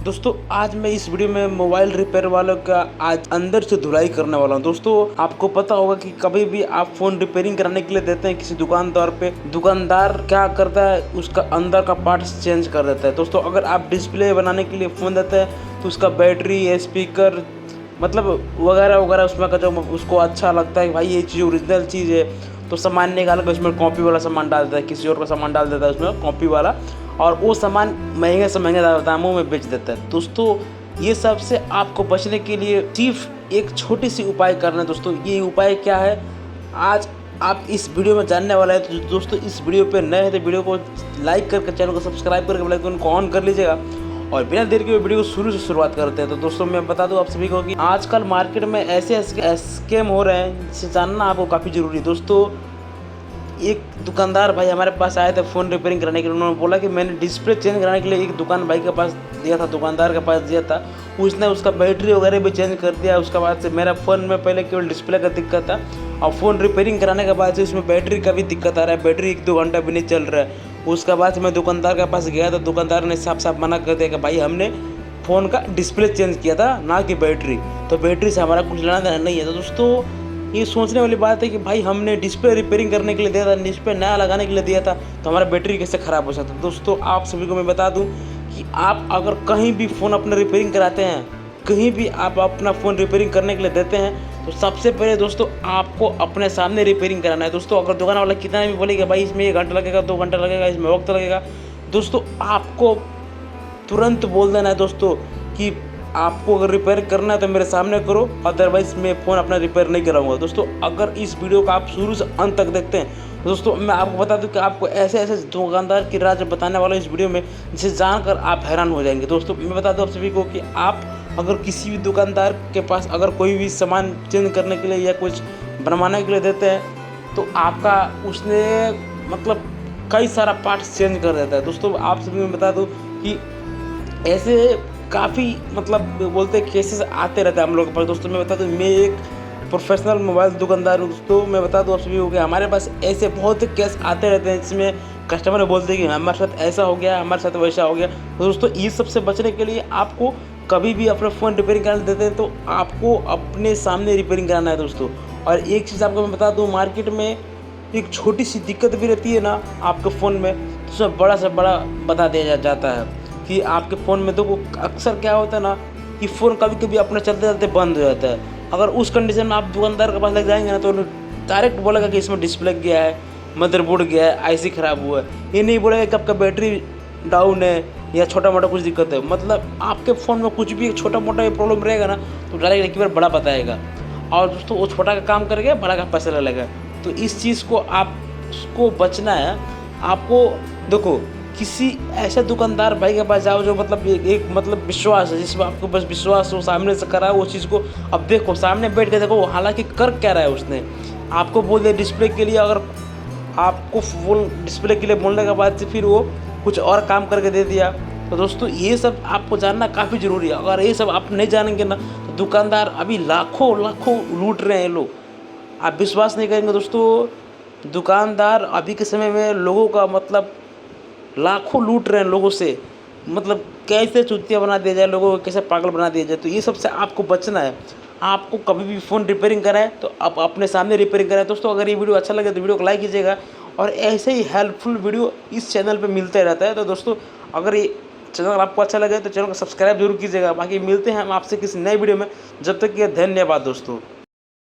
दोस्तों आज मैं इस वीडियो में मोबाइल रिपेयर वालों का आज अंदर से धुलाई करने वाला हूं। दोस्तों आपको पता होगा कि कभी भी आप फ़ोन रिपेयरिंग कराने के लिए देते हैं किसी दुकानदार पे, दुकानदार क्या करता है उसका अंदर का पार्ट्स चेंज कर देता है। दोस्तों अगर आप डिस्प्ले बनाने के लिए फ़ोन देते हैं तो उसका बैटरी, स्पीकर मतलब वगैरह वगैरह उसमें का जो उसको अच्छा लगता है भाई ये चीज़ ओरिजिनल चीज़ है, तो सामान निकाल कर उसमें कॉपी वाला सामान डाल देता है, किसी और का सामान डाल देता है उसमें कॉपी वाला, और वो सामान महंगे से महंगे दामों में बेच देता है। दोस्तों ये सब से आपको बचने के लिए सिर्फ एक छोटी सी उपाय करना है। दोस्तों ये उपाय क्या है आज आप इस वीडियो में जानने वाला है। तो दोस्तों इस वीडियो पे नए हैं तो वीडियो को लाइक करके चैनल को सब्सक्राइब करके बेल आइकन को ऑन कर लीजिएगा और बिना देर के वीडियो को शुरू से शुरुआत करते हैं। तो दोस्तों मैं बता दूं आप सभी को कि आजकल मार्केट में ऐसे स्कैम हो रहे हैं जिसे जानना आपको काफ़ी ज़रूरी है। दोस्तों एक दुकानदार भाई हमारे पास आए थे फ़ोन रिपेयरिंग कराने के लिए। उन्होंने बोला कि मैंने डिस्प्ले चेंज कराने के लिए एक दुकान भाई के पास दिया था, दुकानदार के पास दिया था, उसने उसका बैटरी वगैरह भी चेंज कर दिया। उसके बाद से मेरा फ़ोन में पहले केवल डिस्प्ले का दिक्कत था और फ़ोन रिपेयरिंग कराने के बाद से उसमें बैटरी का भी दिक्कत आ रहा है, बैटरी 1-2 घंटा भी नहीं चल रहा है। उसके बाद से मैं दुकानदार के पास गया तो दुकानदार ने साफ साफ मना कर दिया कि भाई हमने फ़ोन का डिस्प्ले चेंज किया था ना कि बैटरी, तो बैटरी से हमारा कुछ लेना देना नहीं है। तो दोस्तों ये सोचने वाली बात है कि भाई हमने डिस्प्ले रिपेयरिंग करने के लिए दिया था, डिस्प्ले नया लगाने के लिए दिया था, तो हमारा बैटरी कैसे ख़राब हो सकता है। दोस्तों आप सभी को मैं बता दूं कि आप अगर कहीं भी फ़ोन अपना रिपेयरिंग कराते हैं, कहीं भी आप अपना फ़ोन रिपेयरिंग करने के लिए देते हैं, तो सबसे पहले दोस्तों आपको अपने सामने रिपेयरिंग कराना है। दोस्तों अगर दुकान वाला कितना भी बोलेगा भाई इसमें 1 घंटा लगेगा, 2 घंटा लगेगा, इसमें वक्त लगेगा, दोस्तों आपको तुरंत बोल देना है दोस्तों कि आपको अगर रिपेयर करना है तो मेरे सामने करो, अदरवाइज़ मैं फ़ोन अपना रिपेयर नहीं कराऊंगा। दोस्तों अगर इस वीडियो को आप शुरू से अंत तक देखते हैं तो दोस्तों मैं आपको बता दूं कि आपको ऐसे ऐसे दुकानदार की राज बताने वाला इस वीडियो में जिसे जानकर आप हैरान हो जाएंगे। दोस्तों मैं बता दूं आप सभी को कि आप अगर किसी भी दुकानदार के पास अगर कोई भी सामान चेंज करने के लिए या कुछ बनवाने के लिए देते हैं तो आपका उसने मतलब कई सारा पार्ट्स चेंज कर देता है। दोस्तों आप सभी मैं बता दूँ कि ऐसे काफ़ी मतलब बोलते केसेस आते रहते हैं हम लोग के पास। दोस्तों मैं बता दूं मैं एक प्रोफेशनल मोबाइल दुकानदार हूँ। दोस्तों मैं बता दूं आप सभी को कि हमारे पास ऐसे बहुत से केस आते रहते हैं जिसमें कस्टमर बोलते हैं कि हमारे साथ ऐसा हो गया, हमारे साथ वैसा हो गया। तो दोस्तों ये सब से बचने के लिए आपको कभी भी अपना फ़ोन रिपेयरिंग कराने देते हैं तो आपको अपने सामने रिपेयरिंग कराना है। दोस्तों और एक चीज़ आपको मैं बता दूँ, मार्केट में एक छोटी सी दिक्कत भी रहती है ना आपके फ़ोन में, तो उसमें बड़ा से बड़ा बता दिया जाता है कि आपके फ़ोन में। देखो अक्सर क्या होता है ना कि फ़ोन कभी कभी अपने चलते चलते बंद हो जाता है। अगर उस कंडीशन में आप दुकानदार के पास लग जाएंगे ना तो डायरेक्ट बोलेगा कि इसमें डिस्प्ले गया है, मदरबोर्ड गया है, आईसी ख़राब हुआ है। ये नहीं बोलेगा कि आपका बैटरी डाउन है या छोटा मोटा कुछ दिक्कत है। मतलब आपके फ़ोन में कुछ भी एक छोटा मोटा प्रॉब्लम रहेगा ना तो डायरेक्ट एक बार बड़ा बताएगा और दोस्तों वो छोटा का काम करेगा, बड़ा का पैसा ले लेगा। तो इस चीज़ को आपको बचना है। आपको देखो किसी ऐसे दुकानदार भाई के पास जाओ जो मतलब एक मतलब विश्वास है, जिसमें आपको बस विश्वास हो, सामने से करा वो चीज़ को। अब देखो सामने बैठ के देखो हालांकि कर क्या रहा है उसने, आपको बोल दिया डिस्प्ले के लिए, अगर आपको फुल डिस्प्ले के लिए बोलने के बाद से फिर वो कुछ और काम करके दे दिया। तो दोस्तों ये सब आपको जानना काफ़ी ज़रूरी है। अगर ये सब आप नहीं जानेंगे ना तो दुकानदार अभी लाखों लाखों लूट रहे हैं लोग, आप विश्वास नहीं करेंगे। दोस्तों दुकानदार अभी के समय में लोगों का मतलब लाखों लूट रहे हैं लोगों से, मतलब कैसे चुतिया बना दिया जाए, लोगों को कैसे पागल बना दिया जाए। तो ये सबसे आपको बचना है। आपको कभी भी फ़ोन रिपेयरिंग कराएं तो आप अपने सामने रिपेयरिंग कराएं। दोस्तों अगर ये वीडियो अच्छा लगे तो वीडियो को लाइक कीजिएगा और ऐसे ही हेल्पफुल वीडियो इस चैनल पे मिलते रहता है। तो दोस्तों अगर ये चैनल आपको अच्छा लगे तो चैनल को सब्सक्राइब जरूर कीजिएगा। बाकी मिलते हैं हम आपसे किसी नए वीडियो में, जब तक कि धन्यवाद दोस्तों।